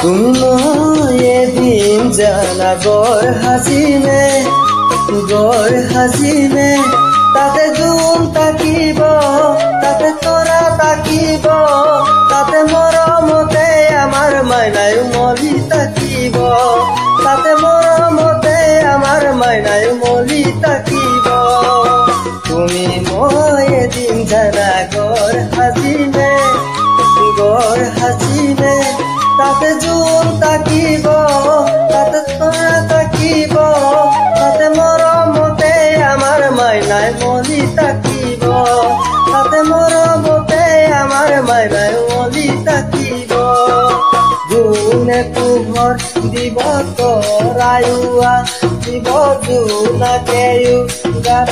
মই এদিন জানা গড় সাজিমে তাতে জোন থাকিব তাতে তৰা থাকিব তাতে মৰমতে আমাৰ মাইনাই উমলি থাকিব তাতে মৰমতে আমাৰ মাইনাই উমলি থাকিব তুমি মই এদিন জানা গড় সাজিমে তাতে জোন থাকিব তাতে তৰা থাকিব তাতে মৰমতে আমাৰ মাইনাই মলি থাকিব তাতে মৰমতে আমাৰ মাইনাই মলি থাকিব জোনে পোহৰ দিব তৰায়ুৱা দিব জোনাকেও গাব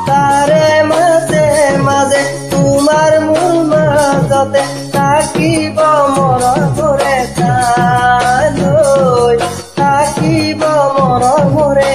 তাৰে মাজে মাজে তোমাৰ মোৰ মাজতে থাকিব মৰমৰে তালৈ থাকিব মৰমৰে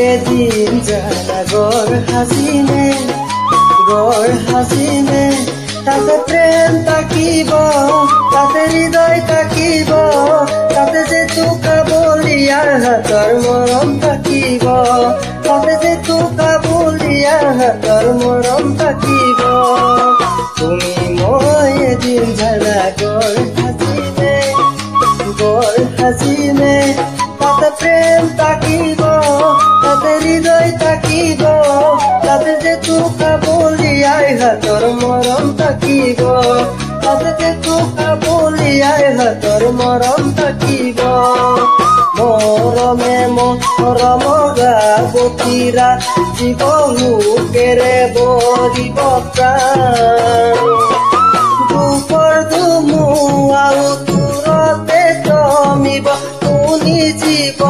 এদিন জানা গড় সাজিমে তাতে প্ৰেম থাকিব তাতে হৃদয় থাকিব তাতে যে কাবুলিয়াৰ হাতৰ মৰম থাকিব তাতে যে কাবুলিয়াৰ হাতৰ মৰম থাকিব তুমি মই এদিন জানা গড় সাজিমে তাতে প্ৰেম থাকিব তাতে হৃদয় থাকিব তাতে যে কাবুলিয়াৰ হাতৰ মৰম থাকিব তাতে যে কাবুলিয়াৰ হাতৰ মৰম থাকিব মৰমে মৰম গাবতীৰা জীৱ মুখেৰে বৰিব প্ৰাণ দুখৰ ধুমুহাও দূৰতে তমিব শুনি জীৱ